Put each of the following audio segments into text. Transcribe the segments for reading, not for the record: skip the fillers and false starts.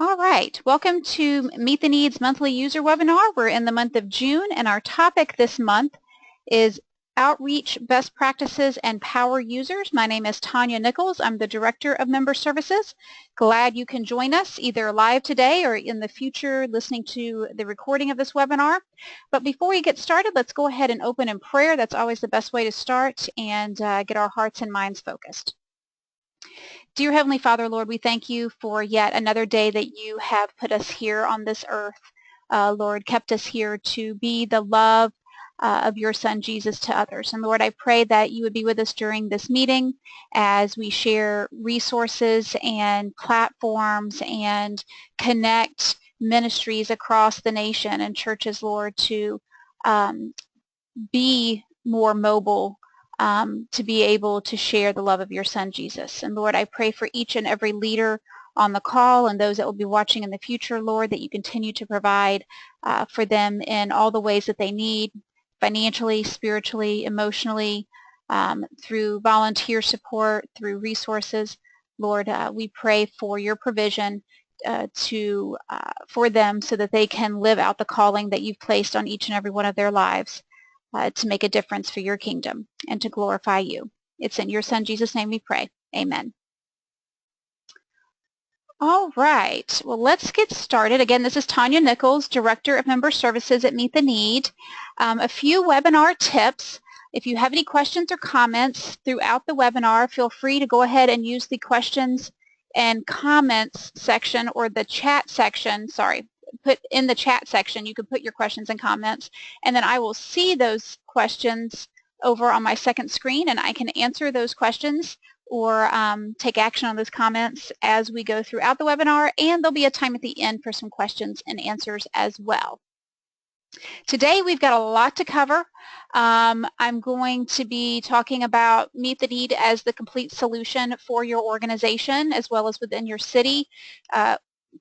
All right, welcome to Meet the Needs monthly user webinar. We're in the month of June, and our topic this month is Outreach Best Practices and Power Users. My name is Tanya Nichols. I'm the Director of Member Services. Glad you can join us either live today or in the future listening to the recording of this webinar. But before we get started, let's go ahead and open in prayer. That's always the best way to start and get our hearts and minds focused. Dear Heavenly Father, Lord, we thank you for yet another day that you have put us here on this earth. Lord, kept us here to be the love of your Son, Jesus, to others. And Lord, I pray that you would be with us during this meeting as we share resources and platforms and connect ministries across the nation and churches, Lord, to be more mobile, to be able to share the love of your Son, Jesus. And Lord, I pray for each and every leader on the call and those that will be watching in the future, Lord, that you continue to provide for them in all the ways that they need, financially, spiritually, emotionally, through volunteer support, through resources. Lord, we pray for your provision for them so that they can live out the calling that you've placed on each and every one of their lives. To make a difference for your kingdom and to glorify you. It's in your Son, Jesus' name we pray. Amen. All right. Well, let's get started. Again, this is Tanya Nichols, Director of Member Services at Meet the Need. A few webinar tips. If you have any questions or comments throughout the webinar, feel free to go ahead and use the questions and comments section or the chat section, put in the chat section, you can put your questions and comments, and then I will see those questions over on my second screen, and I can answer those questions or take action on those comments as we go throughout the webinar, and there'll be a time at the end for some questions and answers as well. Today we've got a lot to cover. I'm going to be talking about Meet the Need as the complete solution for your organization as well as within your city.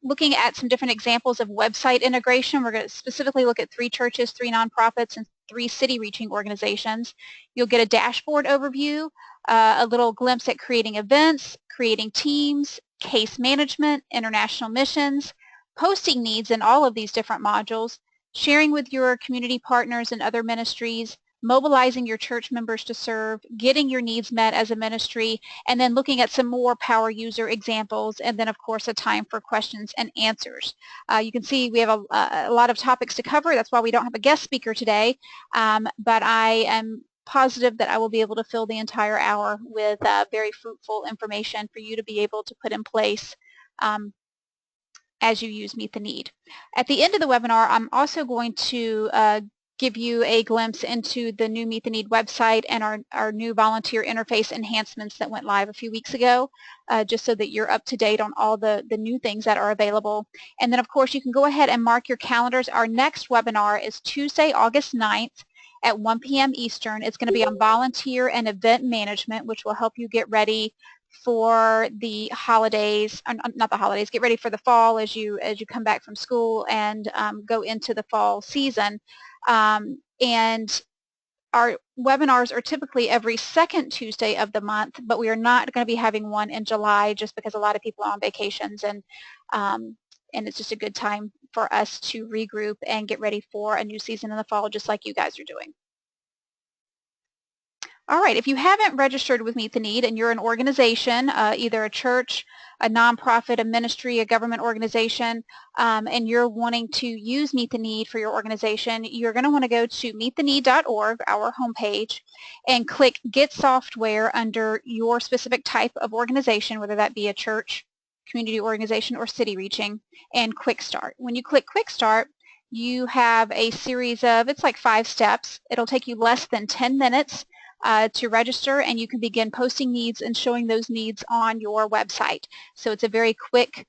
Looking at some different examples of website integration. We're going to specifically look at 3 churches, 3 nonprofits, and 3 city-reaching organizations. You'll get a dashboard overview, a little glimpse at creating events, creating teams, case management, international missions, posting needs in all of these different modules, sharing with your community partners and other ministries, mobilizing your church members to serve, getting your needs met as a ministry, and then looking at some more power user examples, and then of course a time for questions and answers. You can see we have a lot of topics to cover. That's why we don't have a guest speaker today, but I am positive that I will be able to fill the entire hour with very fruitful information for you to be able to put in place as you use Meet the Need. At the end of the webinar, I'm also going to give you a glimpse into the new Meet the Need website and our new volunteer interface enhancements that went live a few weeks ago, just so that you're up to date on all the new things that are available. And then of course you can go ahead and mark your calendars. Our next webinar is Tuesday, August 9th at 1 p.m. Eastern. It's going to be on volunteer and event management, which will help you get ready for the holidays, not the holidays, get ready for the fall as you come back from school and go into the fall season. And our webinars are typically every second Tuesday of the month, but we are not going to be having one in July just because a lot of people are on vacations, and it's just a good time for us to regroup and get ready for a new season in the fall, just like you guys are doing. All right, if you haven't registered with Meet the Need and you're an organization, either a church, a nonprofit, a ministry, a government organization, and you're wanting to use Meet the Need for your organization, you're going to want to go to meettheneed.org, our homepage, and click Get Software under your specific type of organization, whether that be a church, community organization, or city reaching, and Quick Start. When you click Quick Start, you have a series of, it's like 5 steps. It'll take you less than 10 minutes to register, and you can begin posting needs and showing those needs on your website. So it's a very quick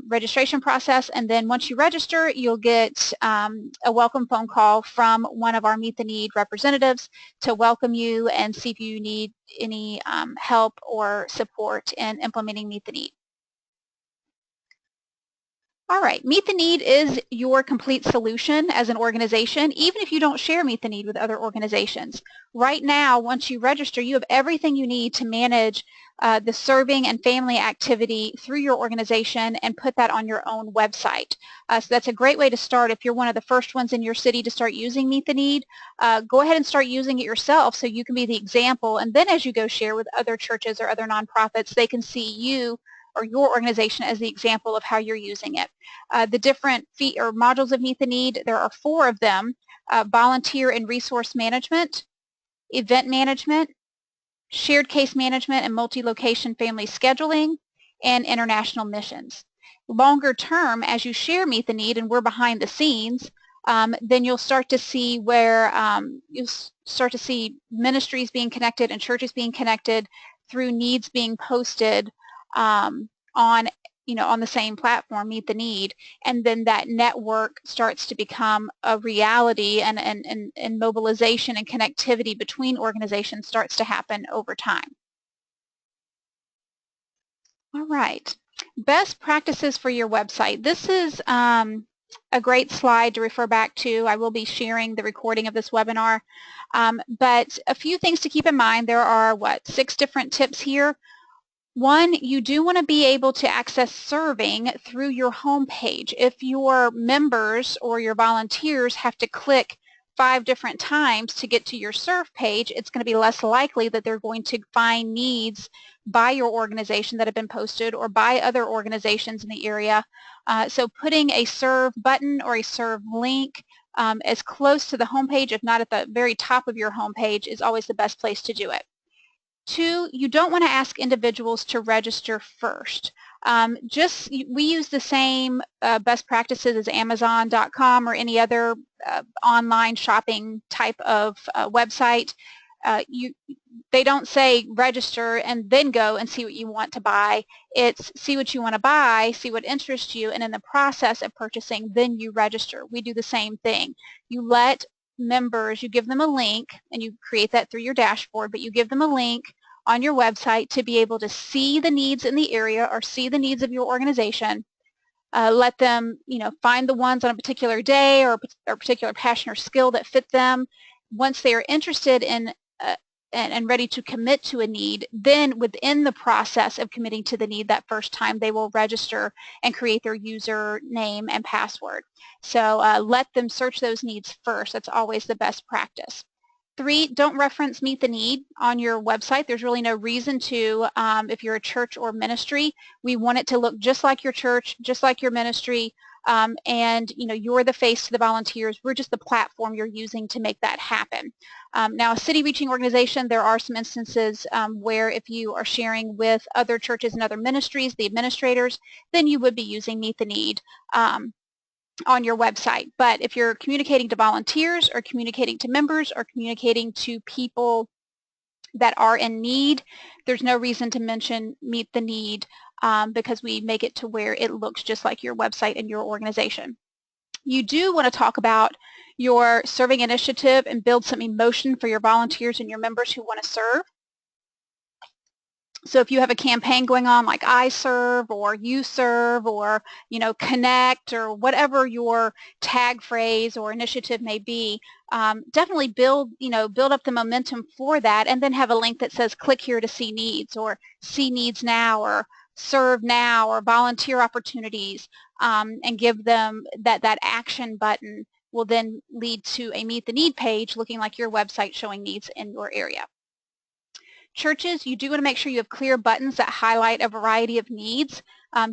registration process, and then once you register, you'll get a welcome phone call from one of our Meet the Need representatives to welcome you and see if you need any help or support in implementing Meet the Need. All right, Meet the Need is your complete solution as an organization, even if you don't share Meet the Need with other organizations. Right now, once you register, you have everything you need to manage the serving and family activity through your organization and put that on your own website. So that's a great way to start. If you're one of the first ones in your city to start using Meet the Need, go ahead and start using it yourself so you can be the example. And then as you go share with other churches or other nonprofits, they can see you or your organization as the example of how you're using it. The different or modules of Meet the Need, there are 4 of them: volunteer and resource management, event management, shared case management and multi-location family scheduling, and international missions. Longer term, as you share Meet the Need and we're behind the scenes, then you'll start to see where you'll start to see ministries being connected and churches being connected through needs being posted on the same platform, Meet the Need, and then that network starts to become a reality, and mobilization and connectivity between organizations starts to happen over time. All right, best practices for your website. This is a great slide to refer back to. I will be sharing the recording of this webinar, but a few things to keep in mind. There are 6 different tips here. One, you do want to be able to access serving through your home page. If your members or your volunteers have to click 5 different times to get to your serve page, it's going to be less likely that they're going to find needs by your organization that have been posted or by other organizations in the area. So putting a serve button or a serve link as close to the home page, if not at the very top of your home page, is always the best place to do it. 2, you don't want to ask individuals to register first. We use the same best practices as Amazon.com or any other online shopping type of website. They don't say register and then go and see what you want to buy. It's see what you want to buy, see what interests you, and in the process of purchasing, then you register. We do the same thing. You let members, you give them a link, and you create that through your dashboard, but you give them a link on your website to be able to see the needs in the area or see the needs of your organization. Let them, find the ones on a particular day or a particular passion or skill that fit them. Once they are interested in and ready to commit to a need, then within the process of committing to the need that first time, they will register and create their username and password. So let them search those needs first. That's always the best practice. 3, don't reference Meet the Need on your website. There's really no reason to. If you're a church or ministry, we want it to look just like your church, just like your ministry, and you're the face to the volunteers. We're just the platform you're using to make that happen. Now, a city reaching organization, there are some instances where if you are sharing with other churches and other ministries, the administrators, then you would be using Meet the Need on your website. But if you're communicating to volunteers or communicating to members or communicating to people that are in need, there's no reason to mention Meet the Need because we make it to where it looks just like your website and your organization. You do want to talk about your serving initiative and build some emotion for your volunteers and your members who want to serve. So if you have a campaign going on like I Serve or You Serve or Connect or whatever your tag phrase or initiative may be, definitely build up the momentum for that, and then have a link that says click here to see needs or see needs now or serve now or volunteer opportunities, and give them that action button will then lead to a Meet the Need page looking like your website showing needs in your area. Churches, you do want to make sure you have clear buttons that highlight a variety of needs.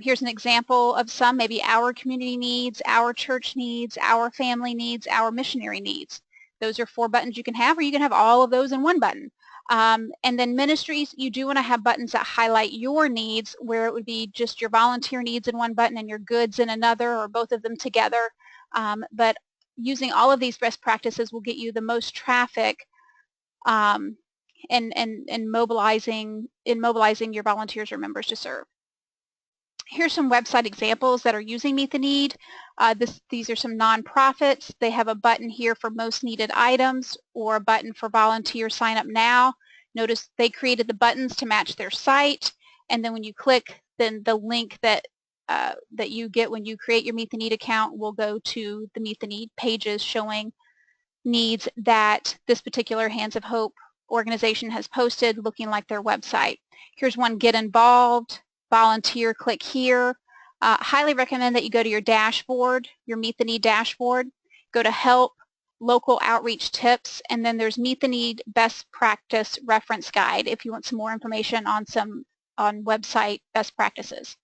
Here's an example of some, maybe our community needs, our church needs, our family needs, our missionary needs. Those are 4 buttons you can have, or you can have all of those in one button. And then ministries, you do want to have buttons that highlight your needs, where it would be just your volunteer needs in one button and your goods in another, or both of them together. But using all of these best practices will get you the most traffic and mobilizing your volunteers or members to serve. Here's some website examples that are using Meet the Need. These are some nonprofits. They have a button here for most needed items or a button for volunteer sign up now. Notice they created the buttons to match their site, and then when you click, then the link that that you get when you create your Meet the Need account will go to the Meet the Need pages showing needs that this particular Hands of Hope organization has posted looking like their website. Here's one, get involved, volunteer, click here. Highly recommend that you go to your dashboard, your Meet the Need dashboard, go to help, local outreach tips, and then there's Meet the Need best practice reference guide if you want some more information on website best practices.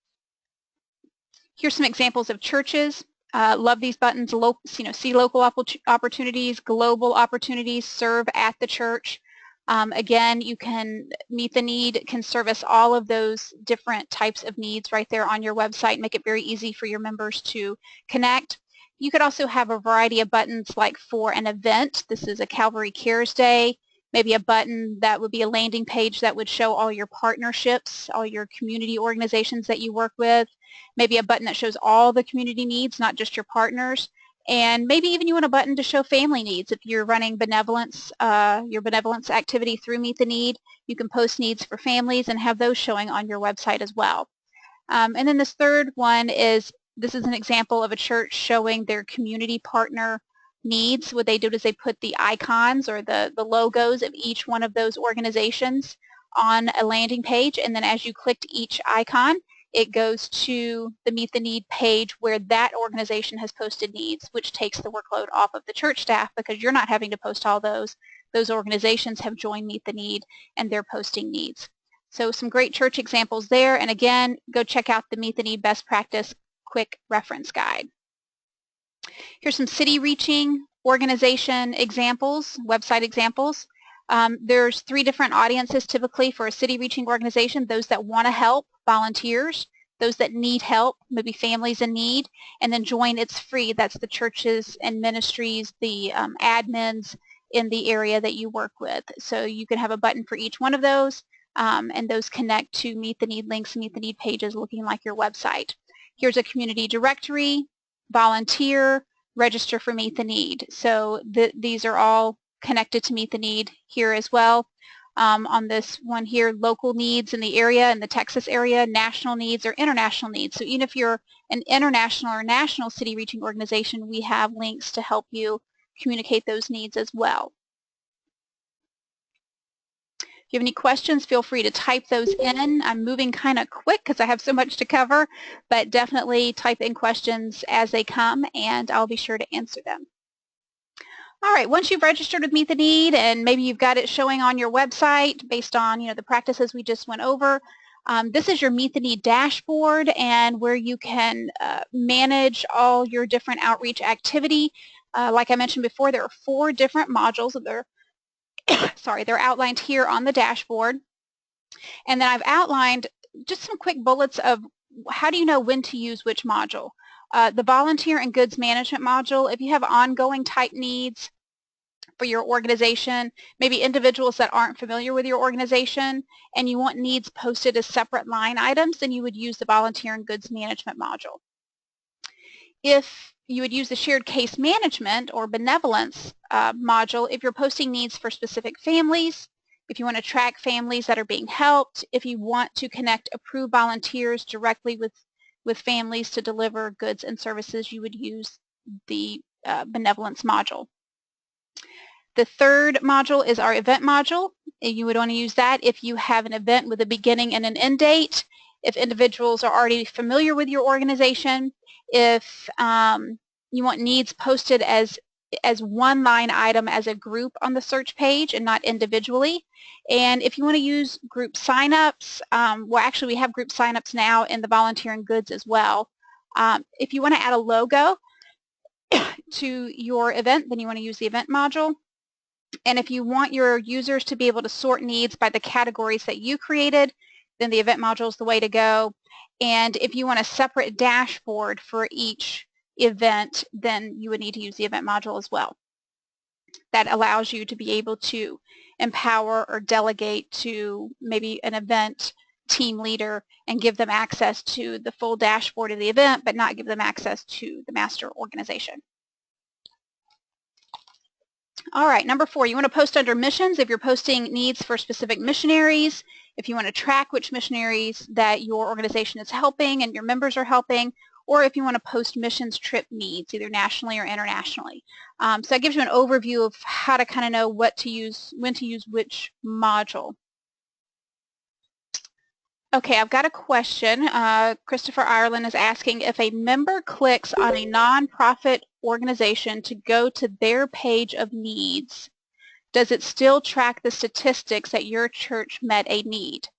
Here's some examples of churches. Love these buttons. See local opportunities, global opportunities, serve at the church. Again, you can Meet the Need can service all of those different types of needs right there on your website, make it very easy for your members to connect. You could also have a variety of buttons like for an event. This is a Calvary Cares Day. Maybe a button that would be a landing page that would show all your partnerships, all your community organizations that you work with. Maybe a button that shows all the community needs, not just your partners. And maybe even you want a button to show family needs. If you're running benevolence, your benevolence activity through Meet the Need, you can post needs for families and have those showing on your website as well. And then this third one is, this is an example of a church showing their community partner needs. What they do is they put the icons or the logos of each one of those organizations on a landing page, and then as you clicked each icon, it goes to the Meet the Need page where that organization has posted needs, which takes the workload off of the church staff because you're not having to post all those. Those organizations have joined Meet the Need and they're posting needs. So some great church examples there, and again, go check out the Meet the Need best practice quick reference guide. Here's some city reaching organization examples, website examples. There's 3 different audiences typically for a city reaching organization: those that want to help, volunteers; those that need help, maybe families in need; and then join, it's free. That's the churches and ministries, the admins in the area that you work with. So you can have a button for each one of those, and those connect to Meet the Need links, Meet the Need pages looking like your website. Here's a community directory, volunteer, register for Meet the Need. So these are all connected to Meet the Need here as well. On this one here, local needs in the area, in the Texas area, national needs or international needs. So even if you're an international or national city reaching organization, we have links to help you communicate those needs as well. If you have any questions, feel free to type those in. I'm moving kind of quick because I have so much to cover, but definitely type in questions as they come and I'll be sure to answer them. All right, once you've registered with Meet the Need and maybe you've got it showing on your website based on the practices we just went over, this is your Meet the Need dashboard and where you can manage all your different outreach activity. Like I mentioned before, there are 4 different modules. They're outlined here on the dashboard. And then I've outlined just some quick bullets of how do you know when to use which module. The volunteer and goods management module, if you have ongoing type needs for your organization, maybe individuals that aren't familiar with your organization, and you want needs posted as separate line items, then you would use the volunteer and goods management module. If you would use the shared case management or benevolence module if you're posting needs for specific families, if you want to track families that are being helped, if you want to connect approved volunteers directly with families to deliver goods and services, you would use the benevolence module. The third module is our event module. You would want to use that if you have an event with a beginning and an end date, if individuals are already familiar with your organization, if you want needs posted as one line item as a group on the search page and not individually. And if you want to use group signups, well, actually we have group signups now in the volunteer and goods as well. If you want to add a logo to your event, then you want to use the event module. And if you want your users to be able to sort needs by the categories that you created, then the event module is the way to go. And if you want a separate dashboard for each event, then you would need to use the event module as well. That allows you to be able to empower or delegate to maybe an event team leader and give them access to the full dashboard of the event, but not give them access to the master organization. All right, number 4, you want to post under missions if you're posting needs for specific missionaries. if you want to track which missionaries that your organization is helping and your members are helping, or if you want to post missions trip needs, either nationally or internationally. So that gives you an overview of how to kind of know what to use, when to use which module. Okay, I've got a question. Christopher Ireland is asking, if a member clicks on a nonprofit organization to go to their page of needs, does it still track the statistics that your church met a need?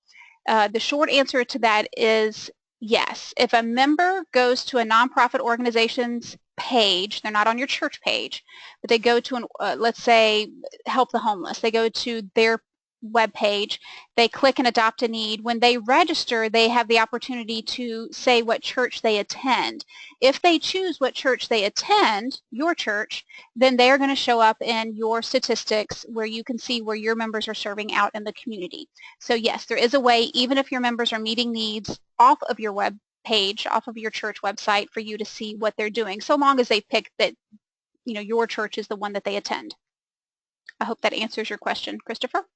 The short answer to that is yes. If a member goes to a nonprofit organization's page, they're not on your church page, but they go to, let's say, Help the Homeless. They go to their web page, they click and adopt a need. When they register, they have the opportunity to say what church they attend. If they choose what church they attend, your church, then they're going to show up in your statistics where you can see where your members are serving out in the community. So yes, there is a way, even if your members are meeting needs off of your web page, off of your church website, for you to see what they're doing, so long as they pick that, you know, your church is the one that they attend. I hope that answers your question, Christopher.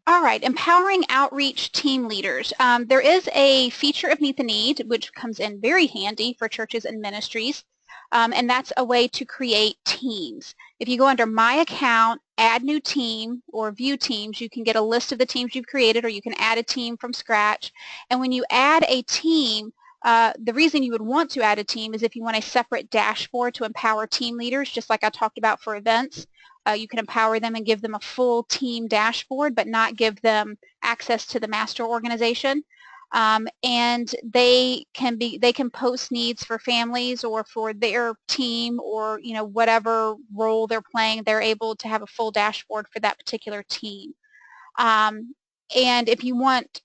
All right, empowering outreach team leaders. There is a feature of Meet the Need, which comes in very handy for churches and ministries, and that's a way to create teams. If you go under My Account, Add New Team, or View Teams, you can get a list of the teams you've created, or you can add a team from scratch. And when you add a team, the reason you would want to add a team is if you want a separate dashboard to empower team leaders, just like I talked about for events. You can empower them and give them a full team dashboard, but not give them access to the master organization. And they can post needs for families or for their team, or whatever role they're playing. They're able to have a full dashboard for that particular team. And if you want,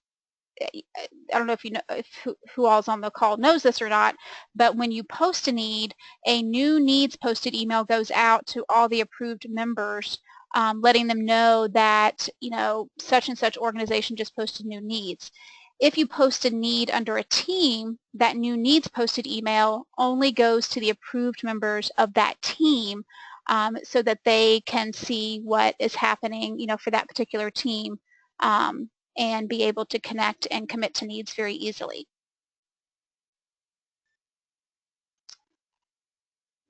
I don't know if you know, if who all's on the call knows this or not, but when you post a need, a new needs posted email goes out to all the approved members, letting them know that, such and such organization just posted new needs. If you post a need under a team, that new needs posted email only goes to the approved members of that team, so that they can see what is happening, for that particular team. And be able to connect and commit to needs very easily.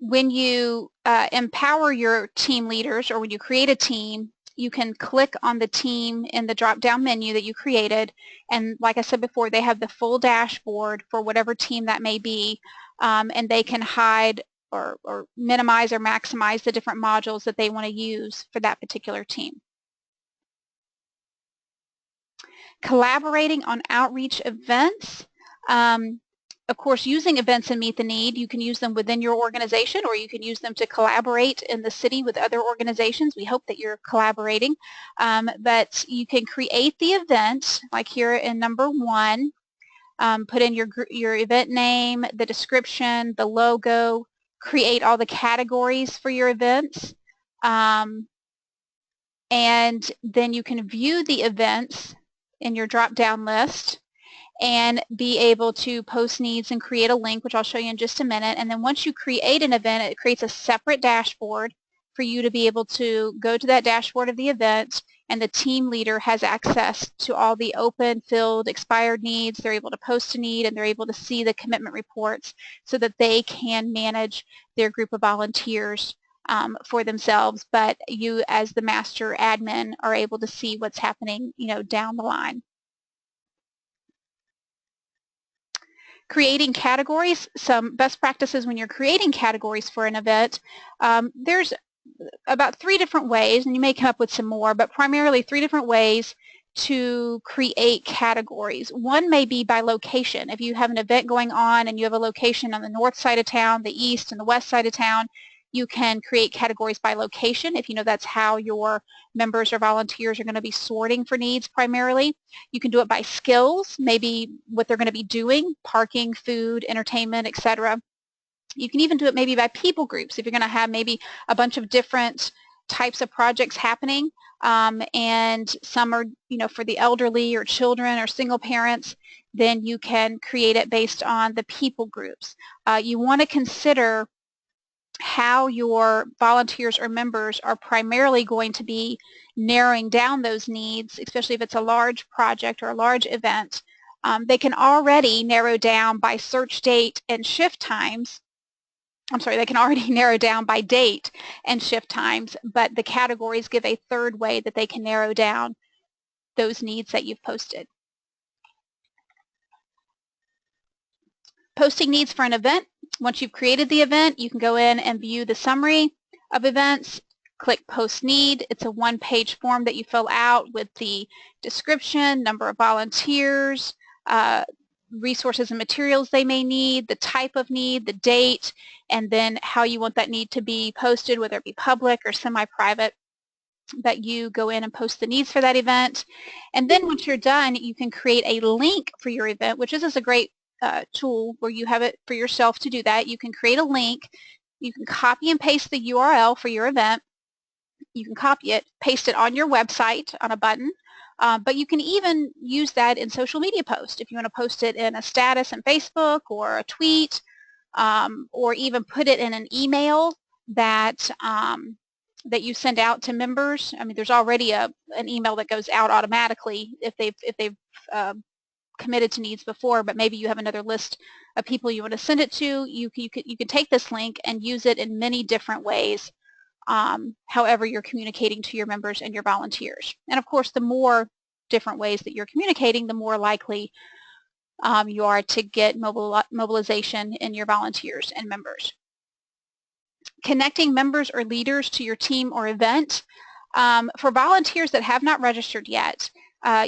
When you empower your team leaders, or when you create a team, you can click on the team in the drop-down menu that you created, and like I said before, they have the full dashboard for whatever team that may be, and they can hide or minimize or maximize the different modules that they want to use for that particular team. Collaborating on outreach events. Of course, using events and Meet the Need, you can use them within your organization, or you can use them to collaborate in the city with other organizations. We hope that you're collaborating. But you can create the event, like here in number 1, put in your event name, the description, the logo, create all the categories for your events. And then you can view the events in your drop-down list and be able to post needs and create a link, which I'll show you in just a minute. And then once you create an event, it creates a separate dashboard for you to be able to go to that dashboard of the event, and the team leader has access to all the open, filled, expired needs. They're able to post a need, and they're able to see the commitment reports so that they can manage their group of volunteers for themselves. But you, as the master admin, are able to see what's happening, down the line. Creating categories, some best practices when you're creating categories for an event. There's about 3 different ways, and you may come up with some more, but primarily 3 different ways to create categories. One may be by location. If you have an event going on and you have a location on the north side of town, the east, and the west side of town, you can create categories by location if you know that's how your members or volunteers are going to be sorting for needs primarily. You can do it by skills, maybe what they're going to be doing, parking, food, entertainment, etc. You can even do it maybe by people groups if you're going to have maybe a bunch of different types of projects happening, and some are for the elderly or children or single parents. Then you can create it based on the people groups. You want to consider how your volunteers or members are primarily going to be narrowing down those needs, especially if it's a large project or a large event. They can already narrow down by search date and shift times. I'm sorry, they can already narrow down by date and shift times, but the categories give a third way that they can narrow down those needs that you've posted. Posting needs for an event. Once you've created the event, you can go in and view the summary of events, click Post Need. It's a one-page form that you fill out with the description, number of volunteers, resources and materials they may need, the type of need, the date, and then how you want that need to be posted, whether it be public or semi-private, that you go in and post the needs for that event. And then once you're done, you can create a link for your event, which is a great tool where you have it for yourself to do that. You can create a link. You can copy and paste the URL for your event. You can copy it, paste it on your website on a button, but you can even use that in social media posts. If you want to post it in a status in Facebook or a tweet, or even put it in an email that that you send out to members. I mean, there's already an email that goes out automatically if they've committed to needs before, but maybe you have another list of people you want to send it to. You can take this link and use it in many different ways, however you're communicating to your members and your volunteers. And of course, the more different ways that you're communicating, the more likely you are to get mobilization in your volunteers and members. Connecting members or leaders to your team or event. For volunteers that have not registered yet,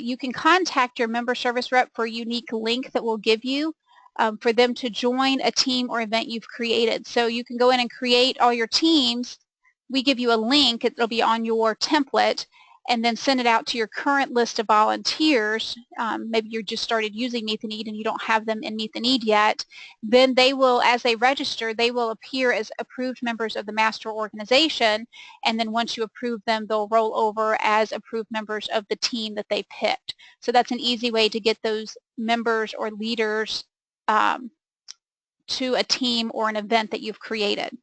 you can contact your member service rep for a unique link that we'll give you for them to join a team or event you've created. So you can go in and create all your teams. We give you a link. It'll be on your template, and then send it out to your current list of volunteers. Maybe you just started using Meet the Need and you don't have them in Meet the Need yet. Then they will, as they register, they will appear as approved members of the master organization, and then once you approve them, they'll roll over as approved members of the team that they picked. So that's an easy way to get those members or leaders to a team or an event that you've created.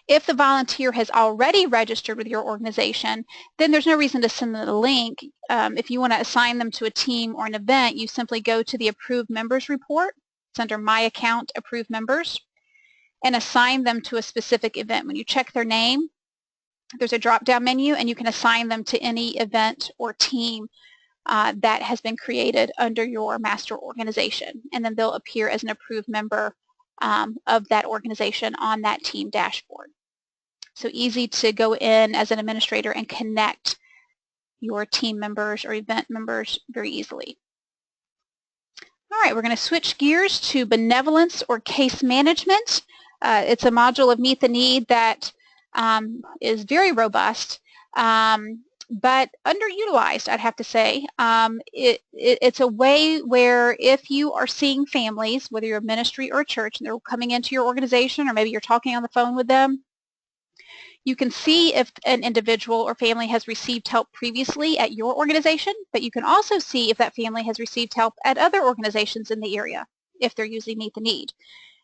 If the volunteer has already registered with your organization, then there's no reason to send them the link. If you want to assign them to a team or an event, you simply go to the Approved Members report. It's under My Account, Approved Members, and assign them to a specific event. When you check their name, there's a drop-down menu, and you can assign them to any event or team that has been created under your master organization, and then they'll appear as an approved member of that organization on that team dashboard. So easy to go in as an administrator and connect your team members or event members very easily. All right, we're going to switch gears to benevolence or case management. It's a module of Meet the Need that is very robust, but underutilized, I'd have to say. It's a way where if you are seeing families, whether you're a ministry or a church, and they're coming into your organization, or maybe you're talking on the phone with them, you can see if an individual or family has received help previously at your organization, but you can also see if that family has received help at other organizations in the area, if they're using Meet the Need.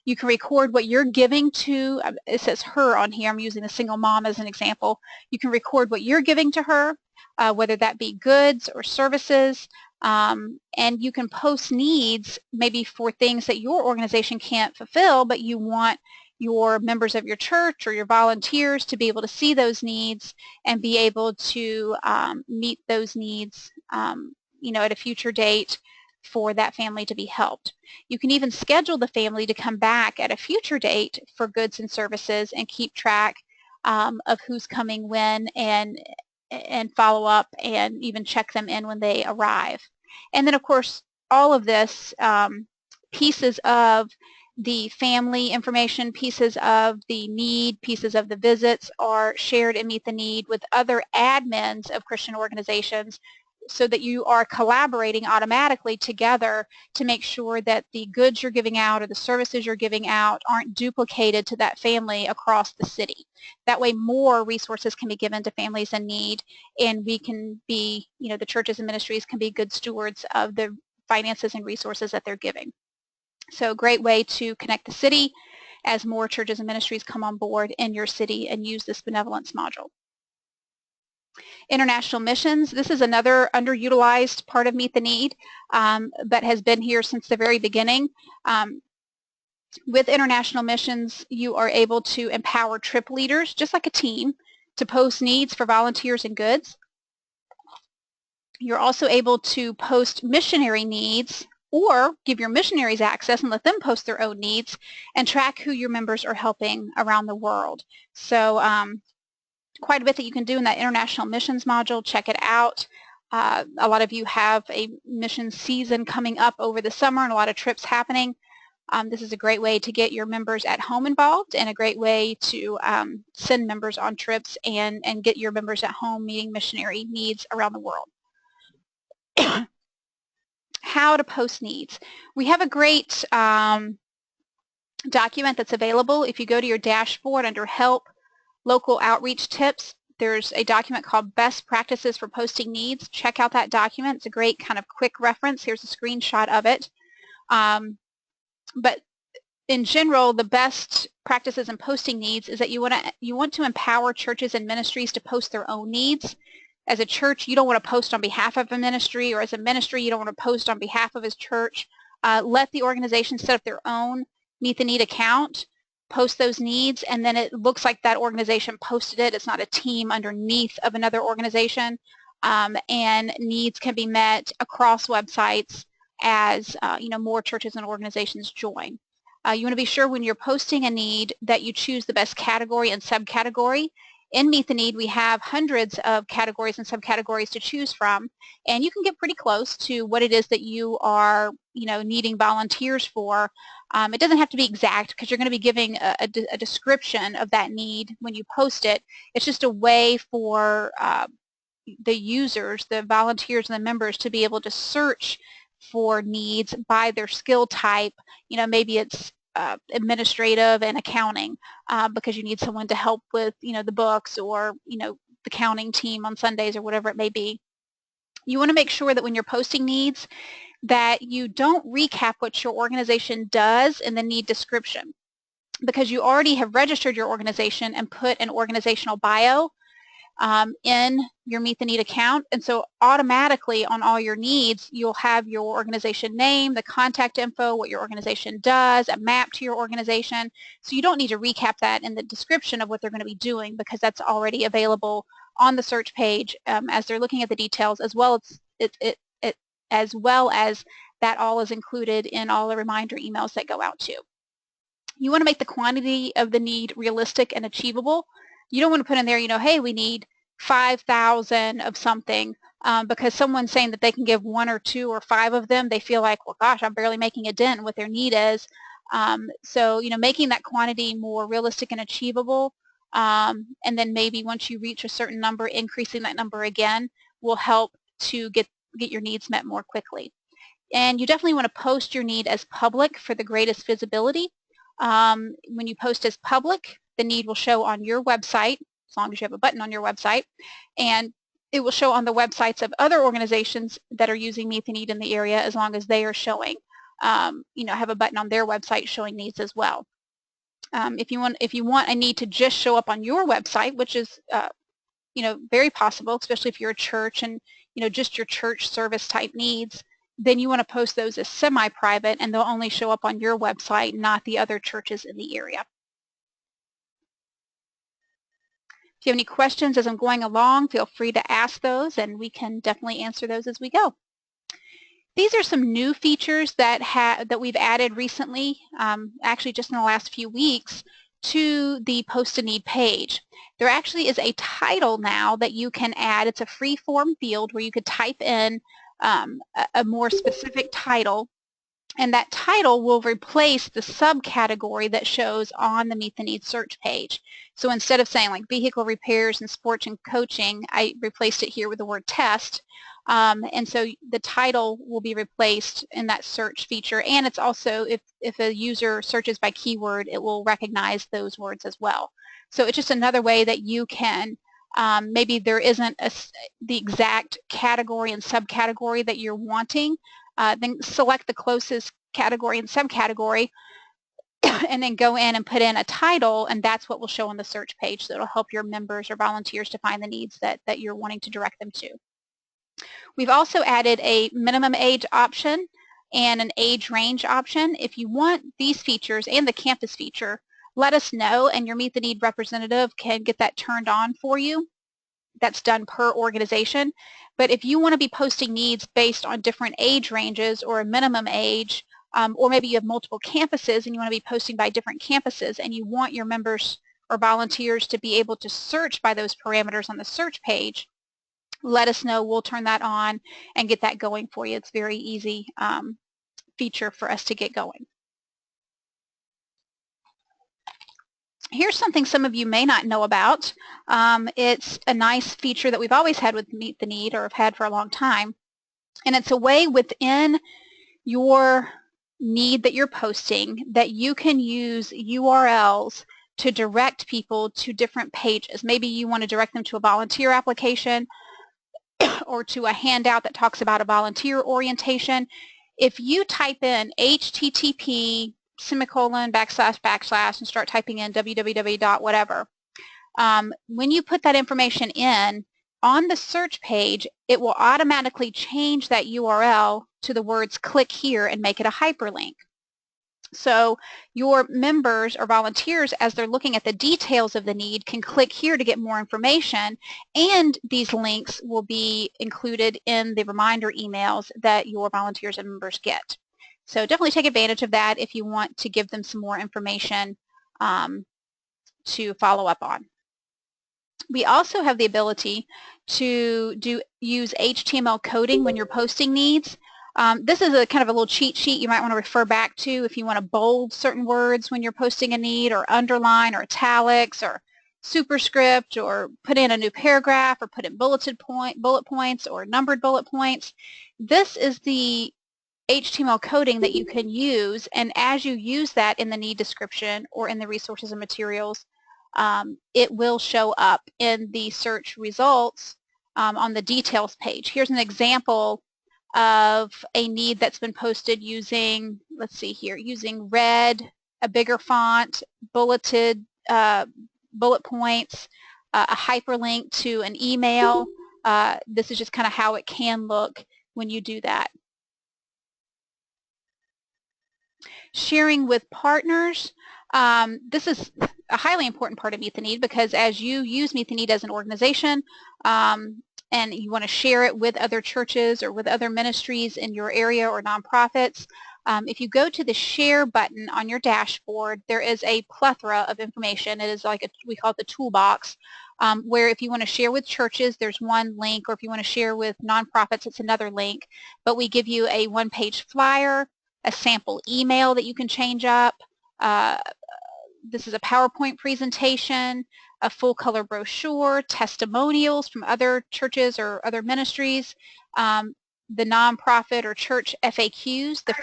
You can record what you're giving to, it says her on here, I'm using a single mom as an example. You can record what you're giving to her, whether that be goods or services, and you can post needs maybe for things that your organization can't fulfill, but you want your members of your church or your volunteers to be able to see those needs and be able to meet those needs at a future date for that family to be helped. You can even schedule the family to come back at a future date for goods and services and keep track of who's coming when, and follow up and even check them in when they arrive. And then of course all of this, pieces of the family information, pieces of the need, pieces of the visits are shared and Meet the Need with other admins of Christian organizations, so that you are collaborating automatically together to make sure that the goods you're giving out or the services you're giving out aren't duplicated to that family across the city. That way more resources can be given to families in need, and we can be, the churches and ministries can be good stewards of the finances and resources that they're giving. So a great way to connect the city as more churches and ministries come on board in your city and use this benevolence module. International missions, this is another underutilized part of Meet the Need, but has been here since the very beginning. With international missions, you are able to empower trip leaders, just like a team, to post needs for volunteers and goods. You're also able to post missionary needs or give your missionaries access and let them post their own needs and track who your members are helping around the world. So quite a bit that you can do in that international missions module. Check it out. A lot of you have a mission season coming up over the summer and a lot of trips happening. This is a great way to get your members at home involved and a great way to send members on trips and get your members at home meeting missionary needs around the world. How to post needs. We have a great document that's available. If you go to your dashboard under Help, Local Outreach Tips, there's a document called Best Practices for Posting Needs. Check out that document. It's a great kind of quick reference. Here's a screenshot of it. But in general, the best practices in posting needs is that you want to empower churches and ministries to post their own needs. As a church, you don't want to post on behalf of a ministry, or as a ministry, you don't want to post on behalf of his church. Let the organization set up their own Meet the Need account, post those needs, and then it looks like that organization posted it. It's not a team underneath of another organization, and needs can be met across websites as more churches and organizations join. You want to be sure when you're posting a need that you choose the best category and subcategory. In Meet the Need, we have hundreds of categories and subcategories to choose from, and you can get pretty close to what it is that you are, needing volunteers for. It doesn't have to be exact because you're going to be giving a description of that need when you post it. It's just a way for the users, the volunteers and the members to be able to search for needs by their skill type. Maybe it's administrative and accounting because you need someone to help with the books, or the accounting team on Sundays, or whatever it may be. You want to make sure that when you're posting needs that you don't recap what your organization does in the need description, because you already have registered your organization and put an organizational bio in your Meet the Need account, and so automatically on all your needs you'll have your organization name, the contact info, what your organization does, a map to your organization, so you don't need to recap that in the description of what they're going to be doing, because that's already available on the search page as they're looking at the details, as well as that all is included in all the reminder emails that go out to you. You want to make the quantity of the need realistic and achievable. You don't want to put in there, hey, we need 5,000 of something, because someone's saying that they can give 1 or 2 or 5 of them. They feel like, well, gosh, I'm barely making a dent in what their need is. So, making that quantity more realistic and achievable, and then maybe once you reach a certain number, increasing that number again will help to get your needs met more quickly. And you definitely want to post your need as public for the greatest visibility. When you post as public, the need will show on your website, as long as you have a button on your website, and it will show on the websites of other organizations that are using Meet the Need in the area, as long as they are showing, have a button on their website showing needs as well. If you want a need to just show up on your website, which is very possible, especially if you're a church and just your church service type needs, then you want to post those as semi-private, and they'll only show up on your website, not the other churches in the area. If you have any questions as I'm going along, feel free to ask those, and we can definitely answer those as we go. These are some new features that we've added recently, actually just in the last few weeks, to the Post a Need page. There actually is a title now that you can add. It's a free form field where you could type in a more specific title, and that title will replace the subcategory that shows on the Meet the Need search page. So instead of saying like vehicle repairs and sports and coaching, I replaced it here with the word test. And so the title will be replaced in that search feature, and it's also, if a user searches by keyword, it will recognize those words as well. So it's just another way that you can, maybe there isn't the exact category and subcategory that you're wanting, then select the closest category and subcategory and then go in and put in a title, and that's what will show on the search page. So it'll help your members or volunteers to find the needs that you're wanting to direct them to. We've also added a minimum age option and an age range option. If you want these features and the campus feature, let us know, and your Meet the Need representative can get that turned on for you. That's done per organization. But if you want to be posting needs based on different age ranges or a minimum age, or maybe you have multiple campuses and you want to be posting by different campuses, and you want your members or volunteers to be able to search by those parameters on the search page, let us know. We'll turn that on and get that going for you. It's a very easy feature for us to get going. Here's something some of you may not know about. It's a nice feature that we've always had with Meet the Need, or have had for a long time. And it's a way within your need that you're posting that you can use URLs to direct people to different pages. Maybe you want to direct them to a volunteer application or to a handout that talks about a volunteer orientation. If you type in http semicolon // and start typing in www. whatever, when you put that information in on the search page, it will automatically change that URL to the words click here and make it a hyperlink. So your members or volunteers, as they're looking at the details of the need, can click here to get more information, and these links will be included in the reminder emails that your volunteers and members get. So definitely take advantage of that if you want to give them some more information to follow up on. We also have the ability to use HTML coding when you're posting needs. This is a kind of a little cheat sheet you might want to refer back to if you want to bold certain words when you're posting a need, or underline, or italics, or superscript, or put in a new paragraph, or put in bullet points, or numbered bullet points. This is the HTML coding that you can use, and as you use that in the need description or in the resources and materials, it will show up in the search results on the details page. Here's an example of a need that's been posted using, let's see here, using red, a bigger font, bulleted bullet points, a hyperlink to an email. This is just kind of how it can look when you do that. Sharing with partners. This is a highly important part of Meet the Need, because as you use Meet the Need as an organization and you want to share it with other churches or with other ministries in your area or nonprofits, if you go to the share button on your dashboard, there is a plethora of information. It is like we call it the toolbox, where if you want to share with churches, there's one link, or if you want to share with nonprofits, it's another link. But we give you a one-page flyer, a sample email that you can change up. This is a PowerPoint presentation, a full-color brochure, testimonials from other churches or other ministries, the nonprofit or church FAQs, the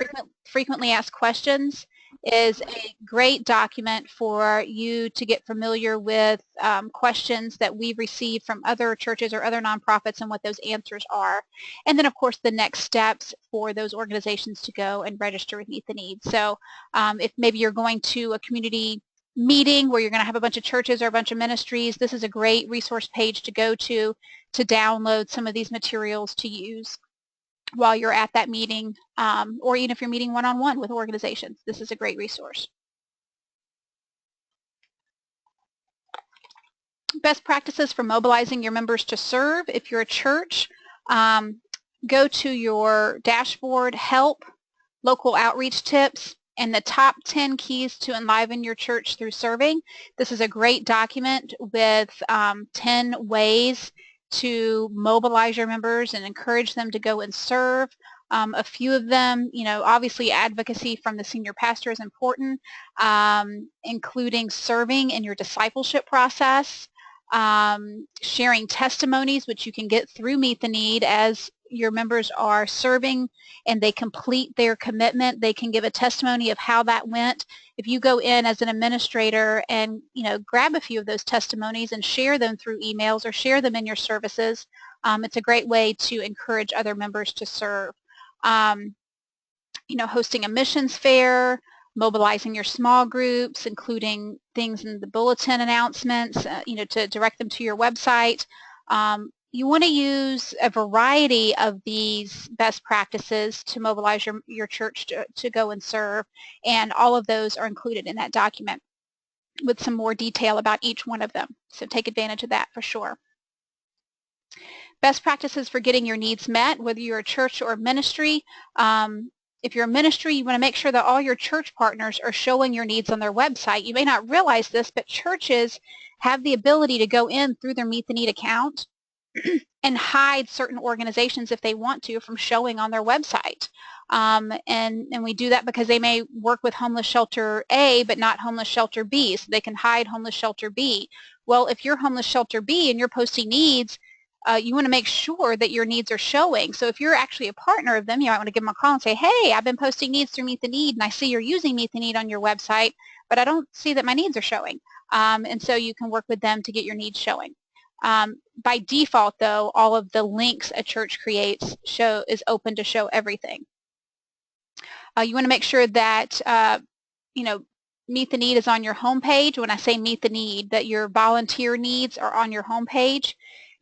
frequently asked questions, is a great document for you to get familiar with questions that we've received from other churches or other nonprofits and what those answers are. And then, of course, the next steps for those organizations to go and register with Meet the Need. So if maybe you're going to a community meeting where you're going to have a bunch of churches or a bunch of ministries, this is a great resource page to go to download some of these materials to use while you're at that meeting, or even if you're meeting one-on-one with organizations. This is a great resource. Best practices for mobilizing your members to serve. If you're a church, go to your dashboard, help, local outreach tips, and the top 10 keys to enliven your church through serving. This is a great document with 10 ways to mobilize your members and encourage them to go and serve. A few of them, obviously advocacy from the senior pastor is important, including serving in your discipleship process, sharing testimonies, which you can get through Meet the Need. As your members are serving and they complete their commitment, they can give a testimony of how that went. If you go in as an administrator and grab a few of those testimonies and share them through emails or share them in your services, it's a great way to encourage other members to serve. Hosting a missions fair, mobilizing your small groups, including things in the bulletin announcements, to direct them to your website. You want to use a variety of these best practices to mobilize your church to go and serve, and all of those are included in that document with some more detail about each one of them. So take advantage of that for sure. Best practices for getting your needs met, whether you're a church or a ministry. If you're a ministry, you want to make sure that all your church partners are showing your needs on their website. You may not realize this, but churches have the ability to go in through their Meet the Need account and hide certain organizations if they want to from showing on their website. And we do that because they may work with homeless shelter A but not homeless shelter B, so they can hide homeless shelter B. Well, if you're homeless shelter B and you're posting needs, you want to make sure that your needs are showing. So if you're actually a partner of them, you might want to give them a call and say, hey, I've been posting needs through Meet the Need, and I see you're using Meet the Need on your website, but I don't see that my needs are showing. And so you can work with them to get your needs showing. By default, though, all of the links a church creates is open to show everything. You want to make sure that Meet the Need is on your homepage. When I say Meet the Need, that your volunteer needs are on your homepage,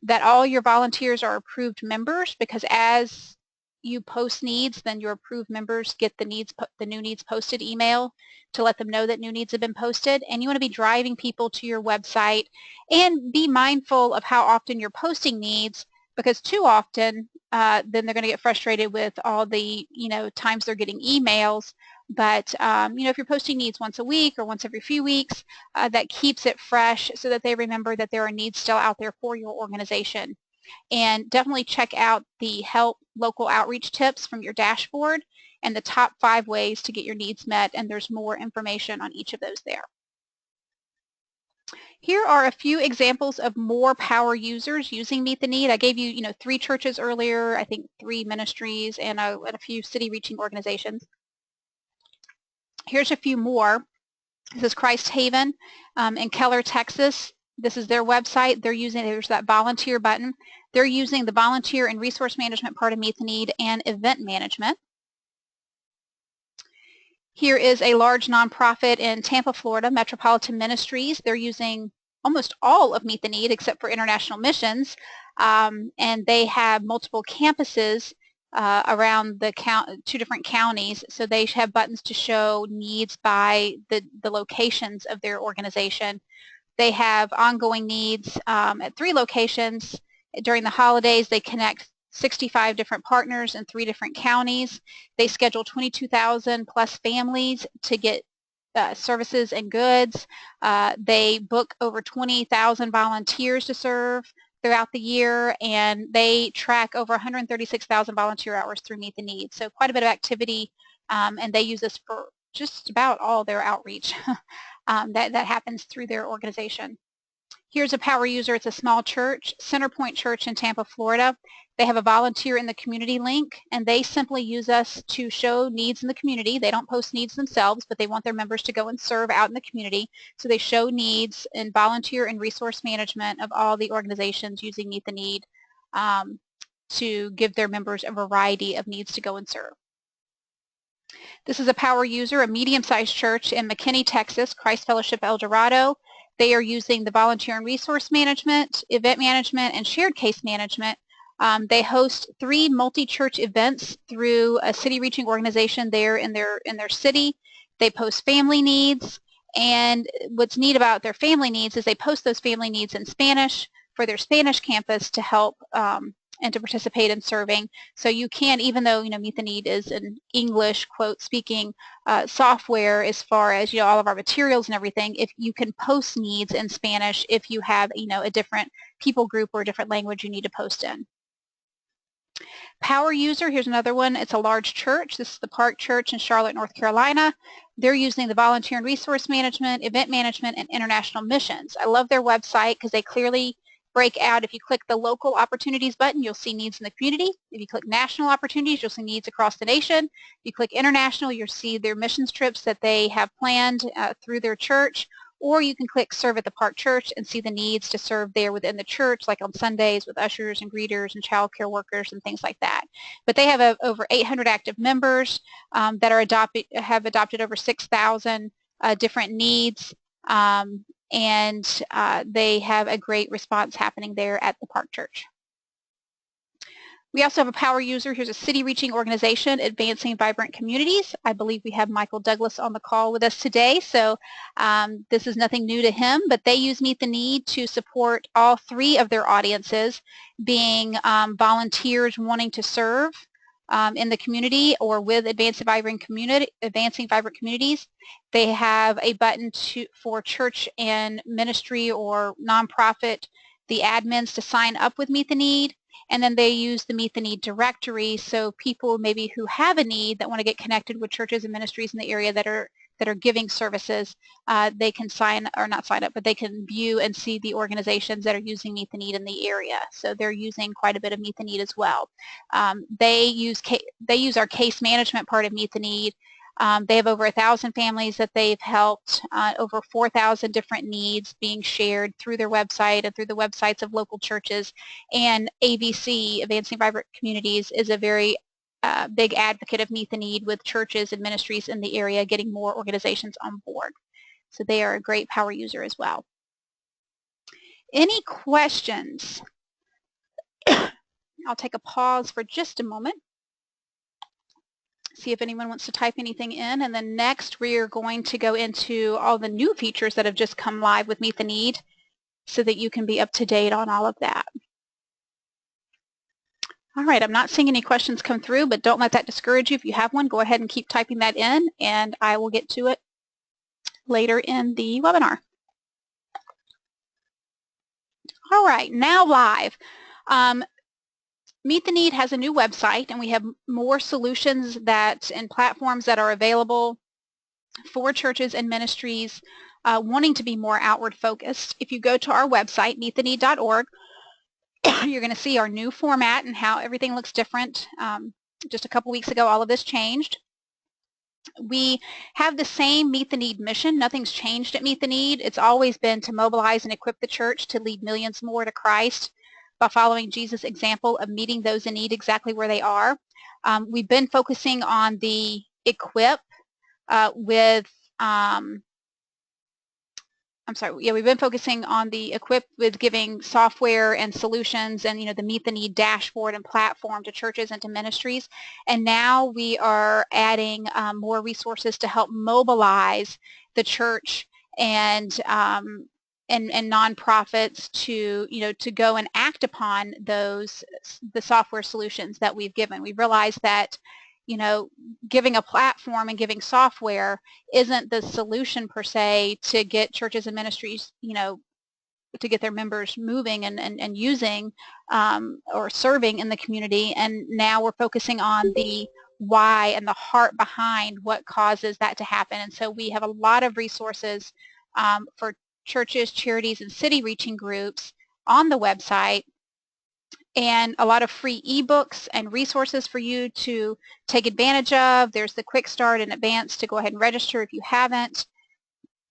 that all your volunteers are approved members, because as you post needs, then your approved members get the new needs posted email to let them know that new needs have been posted. And you want to be driving people to your website, and be mindful of how often you're posting needs, because too often then they're going to get frustrated with all the times they're getting emails. But if you're posting needs once a week or once every few weeks, that keeps it fresh so that they remember that there are needs still out there for your organization. And definitely check out the Help Local Outreach tips from your dashboard and the top 5 ways to get your needs met, and there's more information on each of those there. Here are a few examples of more power users using Meet the Need. I gave you, 3 churches earlier, I think 3 ministries, and a few city reaching organizations. Here's a few more. This is Christ Haven in Keller, Texas. This is their website. There's that volunteer button. They're using the volunteer and resource management part of Meet the Need and event management. Here is a large nonprofit in Tampa, Florida, Metropolitan Ministries. They're using almost all of Meet the Need except for international missions, and they have multiple campuses around the 2 different counties, so they have buttons to show needs by the locations of their organization. They have ongoing needs at 3 locations. During the holidays, they connect 65 different partners in 3 different counties. They schedule 22,000 plus families to get services and goods. They book over 20,000 volunteers to serve throughout the year, and they track over 136,000 volunteer hours through Meet the Need. So quite a bit of activity, and they use this for just about all their outreach that happens through their organization. Here's a power user. It's a small church, Centerpoint Church in Tampa, Florida. They have a volunteer in the community link, and they simply use us to show needs in the community. They don't post needs themselves, but they want their members to go and serve out in the community. So they show needs in volunteer and resource management of all the organizations using Meet the Need to give their members a variety of needs to go and serve. This is a power user, a medium-sized church in McKinney, Texas, Christ Fellowship El Dorado. They are using the volunteer and resource management, event management, and shared case management. They host 3 multi-church events through a city reaching organization there in their city. They post family needs, and what's neat about their family needs is they post those family needs in Spanish for their Spanish campus to help and to participate in serving. So you can, even though Meet the Need is an English quote speaking software as far as all of our materials and everything, if you can post needs in Spanish if you have a different people group or a different language you need to post in. Power user, here's another one. It's a large church. This is the Park Church in Charlotte, North Carolina. They're using the volunteer and resource management, event management, and international missions. I love their website because they clearly break out. If you click the local opportunities button, you'll see needs in the community. If you click national opportunities, you'll see needs across the nation. If you click international, you'll see their missions trips that they have planned through their church. or you can click Serve at the Park Church and see the needs to serve there within the church, like on Sundays with ushers and greeters and child care workers and things like that. But they have over 800 active members that are have adopted over 6,000 different needs, and they have a great response happening there at the Park Church. We also have a power user. Here's a city-reaching organization, Advancing Vibrant Communities. I believe we have Michael Douglas on the call with us today, so this is nothing new to him, but they use Meet the Need to support all three of their audiences, being volunteers wanting to serve in the community or with Advancing Vibrant Communities. They have a button for church and ministry or nonprofit, the admins, to sign up with Meet the Need. And then they use the Meet the Need directory, so people maybe who have a need that want to get connected with churches and ministries in the area that are giving services, they can not sign up, but they can view and see the organizations that are using Meet the Need in the area. So they're using quite a bit of Meet the Need as well. They use our case management part of Meet the Need. They have over 1,000 families that they've helped, over 4,000 different needs being shared through their website and through the websites of local churches. And AVC, Advancing Vibrant Communities, is a very big advocate of Meet the Need with churches and ministries in the area, getting more organizations on board. So they are a great power user as well. Any questions? I'll take a pause for just a moment, see if anyone wants to type anything in, and then next we're going to go into all the new features that have just come live with Meet the Need so that you can be up to date on all of that. All right, I'm not seeing any questions come through, but don't let that discourage you. If you have one, go ahead and keep typing that in, and I will get to it later in the webinar. All right, now live. Meet the Need has a new website, and we have more solutions and platforms that are available for churches and ministries wanting to be more outward focused. If you go to our website, meettheneed.org, you're going to see our new format and how everything looks different. Just a couple weeks ago, all of this changed. We have the same Meet the Need mission. Nothing's changed at Meet the Need. It's always been to mobilize and equip the church to lead millions more to Christ by following Jesus' example of meeting those in need exactly where they are. We've been focusing on the equip we've been focusing on the equip with giving software and solutions and the Meet the Need dashboard and platform to churches and to ministries. And now we are adding more resources to help mobilize the church and nonprofits to go and act upon the software solutions that we've given. We realized that giving a platform and giving software isn't the solution per se to get churches and ministries, to get their members moving and using or serving in the community. And now we're focusing on the why and the heart behind what causes that to happen. And so we have a lot of resources for churches, charities, and city reaching groups on the website, and a lot of free ebooks and resources for you to take advantage of. There's the quick start and advanced to go ahead and register if you haven't.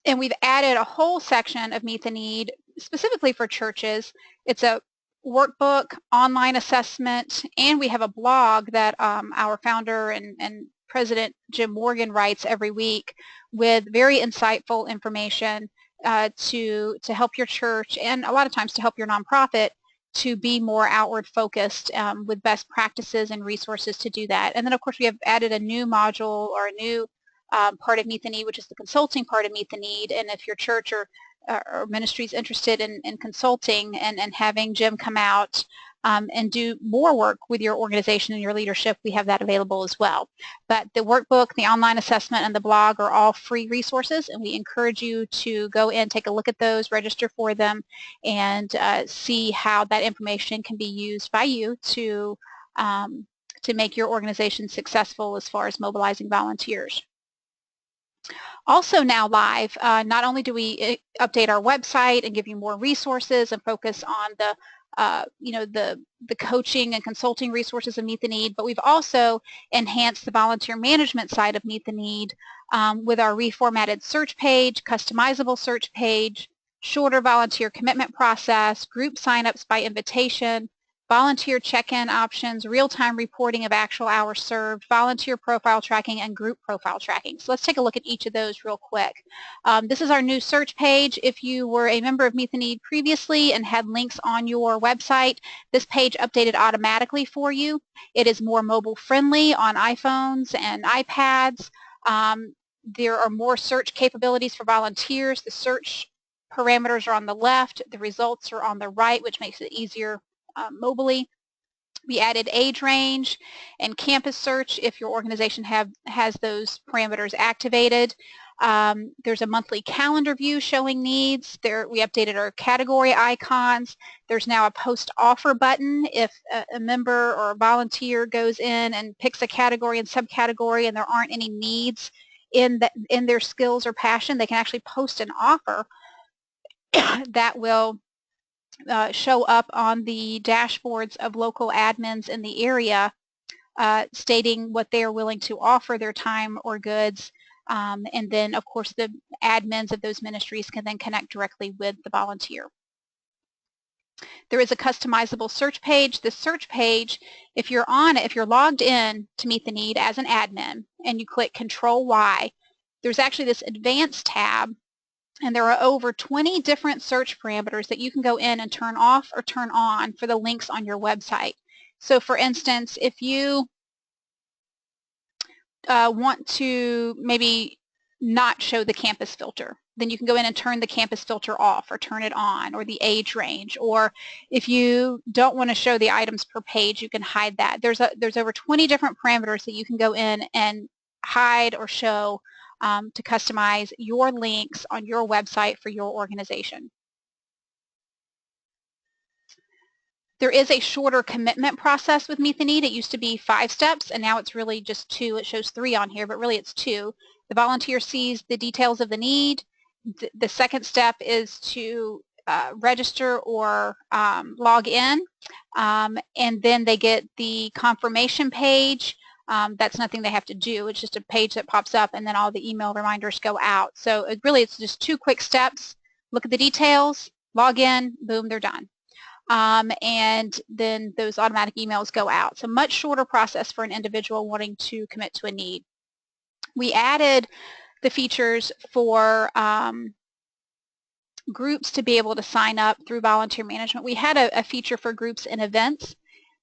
And we've added a whole section of Meet the Need specifically for churches. It's a workbook, online assessment, and we have a blog that our founder and president Jim Morgan writes every week with very insightful information to help your church, and a lot of times to help your nonprofit, to be more outward focused with best practices and resources to do that. And then of course we have added a new module or a new part of Meet the Need, which is the consulting part of Meet the Need. And if your church or ministry is interested in consulting and having Jim come out and do more work with your organization and your leadership, we have that available as well. But the workbook, the online assessment, and the blog are all free resources, and we encourage you to go in, take a look at those, register for them, and see how that information can be used by you to make your organization successful as far as mobilizing volunteers. Also now live, not only do we update our website and give you more resources and focus on the the coaching and consulting resources of Meet the Need, but we've also enhanced the volunteer management side of Meet the Need with our reformatted search page, customizable search page, shorter volunteer commitment process, group signups by invitation, volunteer check-in options, real-time reporting of actual hours served, volunteer profile tracking, and group profile tracking. So let's take a look at each of those real quick. This is our new search page. If you were a member of Meet the Need previously and had links on your website, this page updated automatically for you. It is more mobile friendly on iPhones and iPads. There are more search capabilities for volunteers. The search parameters are on the left, the results are on the right, which makes it easier mobily. We added age range and campus search if your organization has those parameters activated. There's a monthly calendar view showing needs. We updated our category icons. There's now a post offer button if a member or a volunteer goes in and picks a category and subcategory and there aren't any needs in their skills or passion, they can actually post an offer that will show up on the dashboards of local admins in the area stating what they are willing to offer their time or goods. And then, of course, the admins of those ministries can then connect directly with the volunteer. There is a customizable search page. The search page, if you're on it, if you're logged in to Meet the Need as an admin and you click Control-Y, there's actually this advanced tab, and there are over 20 different search parameters that you can go in and turn off or turn on for the links on your website. So for instance, if you want to maybe not show the campus filter, then you can go in and turn the campus filter off or turn it on, or the age range. Or if you don't want to show the items per page, you can hide that. There's over 20 different parameters that you can go in and hide or show to customize your links on your website for your organization. There is a shorter commitment process with Meet the Need. It used to be 5 steps, and now it's really just 2. It shows 3 on here, but really it's 2. The volunteer sees the details of the need. The second step is to register or log in, and then they get the confirmation page. That's nothing they have to do. It's just a page that pops up, and then all the email reminders go out. So it's just 2 quick steps. Look at the details, log in, boom, they're done. And then those automatic emails go out. So much shorter process for an individual wanting to commit to a need. We added the features for groups to be able to sign up through volunteer management. We had a feature for groups and events,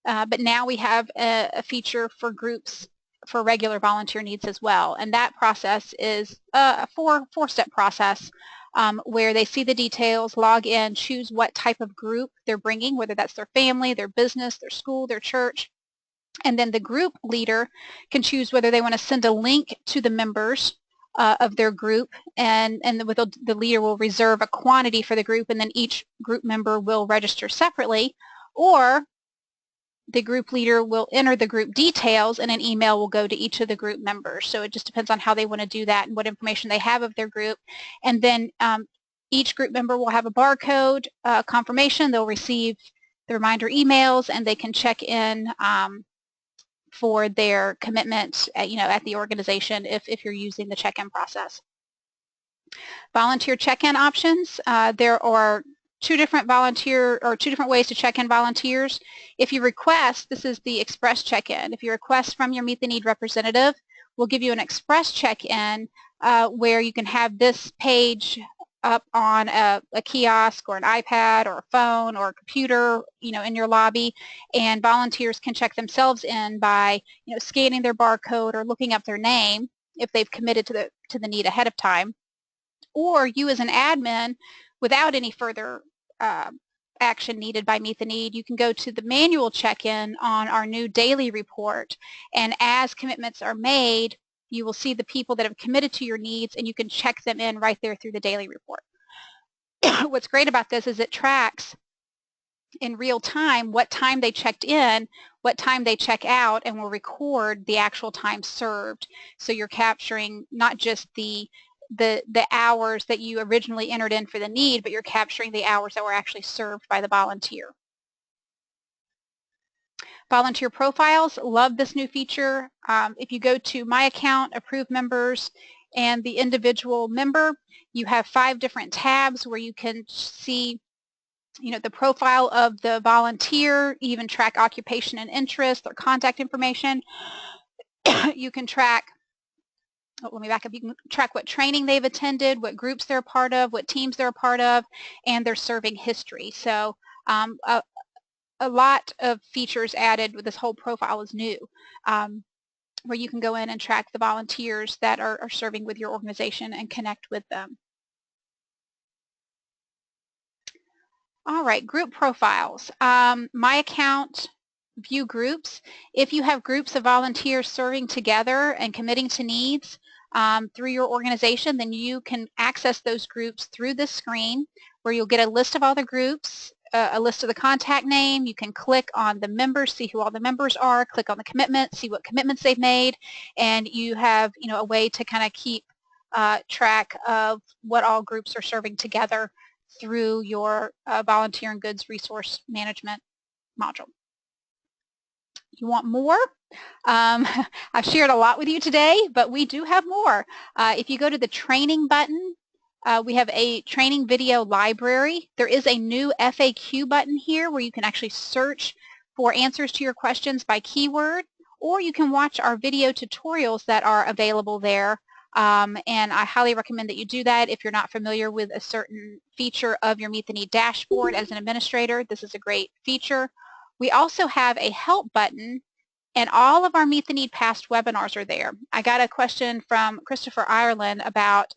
but now we have a feature for groups for regular volunteer needs as well. And that process is a four-step process where they see the details, log in, choose what type of group they're bringing, whether that's their family, their business, their school, their church. And then the group leader can choose whether they want to send a link to the members of their group, and the leader will reserve a quantity for the group, and then each group member will register separately, or the group leader will enter the group details and an email will go to each of the group members. So it just depends on how they want to do that and what information they have of their group. And then each group member will have a barcode confirmation. They'll receive the reminder emails, and they can check in for their commitment at the organization if you're using the check-in process. Volunteer check-in options. There are two different ways to check in volunteers. If you request, this is the express check-in. If you request from your Meet the Need representative, we'll give you an express check-in where you can have this page up on a kiosk or an iPad or a phone or a computer, in your lobby, and volunteers can check themselves in by, scanning their barcode or looking up their name if they've committed to the need ahead of time. Or you as an admin, without any further action needed by Meet the Need, you can go to the manual check-in on our new daily report, and as commitments are made, you will see the people that have committed to your needs, and you can check them in right there through the daily report. What's great about this is it tracks in real time what time they checked in, what time they check out, and will record the actual time served. So you're capturing not just the hours that you originally entered in for the need, but you're capturing the hours that were actually served by the volunteer. Volunteer profiles, love this new feature. If you go to My Account, Approved Members, and the individual member. You have 5 different tabs where you can see the profile of the volunteer, even track occupation and interest, their contact information. You can track, let me back up, you can track what training they've attended, what groups they're a part of, what teams they're a part of, and their serving history. So a lot of features added with this whole profile is new, where you can go in and track the volunteers that are serving with your organization and connect with them. All right, group profiles. My account, view groups. If you have groups of volunteers serving together and committing to needs through your organization, then you can access those groups through this screen where you'll get a list of all the groups, a list of the contact name. You can click on the members, see who all the members are, click on the commitment, see what commitments they've made, and you have a way to kind of keep track of what all groups are serving together through your volunteer and goods resource management module. You want more? I've shared a lot with you today, but we do have more. If you go to the training button, we have a training video library. There is a new FAQ button here where you can actually search for answers to your questions by keyword, or you can watch our video tutorials that are available there. And I highly recommend that you do that. If you're not familiar with a certain feature of your Meet the Need dashboard as an administrator, this is a great feature. We also have a help button, and all of our Meet the Need past webinars are there. I got a question from Christopher Ireland about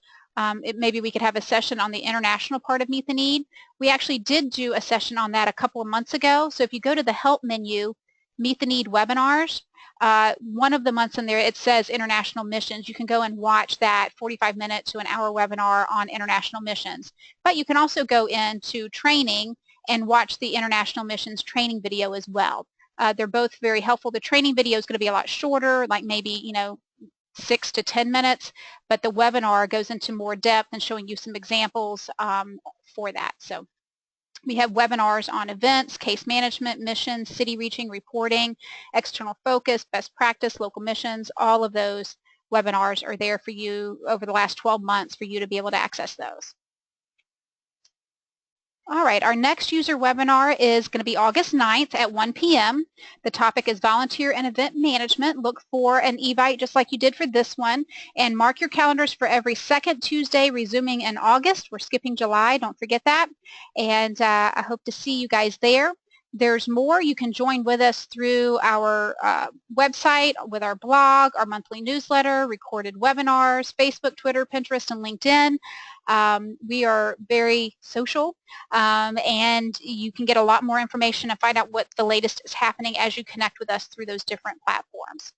maybe we could have a session on the international part of Meet the Need. We actually did do a session on that a couple of months ago. So if you go to the help menu, Meet the Need webinars, one of the months in there, it says international missions. You can go and watch that 45-minute to an hour webinar on international missions. But you can also go into training and watch the international missions training video as well. They're both very helpful. The training video is going to be a lot shorter, like maybe 6 to 10 minutes, but the webinar goes into more depth and showing you some examples for that. So we have webinars on events, case management, missions, city reaching, reporting, external focus, best practice, local missions. All of those webinars are there for you over the last 12 months for you to be able to access those. All right, our next user webinar is going to be August 9th at 1 p.m. The topic is volunteer and event management. Look for an evite just like you did for this one, and mark your calendars for every second Tuesday resuming in August. We're skipping July, don't forget that, and I hope to see you guys there. There's more. You can join with us through our website, with our blog, our monthly newsletter, recorded webinars, Facebook, Twitter, Pinterest, and LinkedIn. We are very social, and you can get a lot more information and find out what the latest is happening as you connect with us through those different platforms.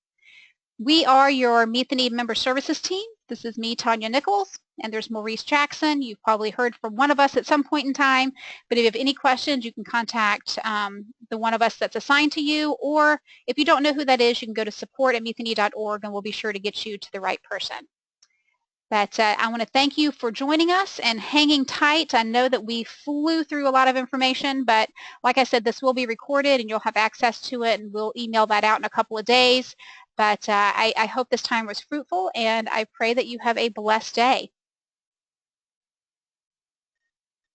We are your Meet the Need member services team. This is me, Tanya Nichols, and there's Maurice Jackson. You've probably heard from one of us at some point in time, but if you have any questions, you can contact the one of us that's assigned to you, or if you don't know who that is, you can go to support@meettheneed.org and we'll be sure to get you to the right person. But I want to thank you for joining us and hanging tight. I know that we flew through a lot of information, but like I said, this will be recorded and you'll have access to it, and we'll email that out in a couple of days. But I hope this time was fruitful, and I pray that you have a blessed day.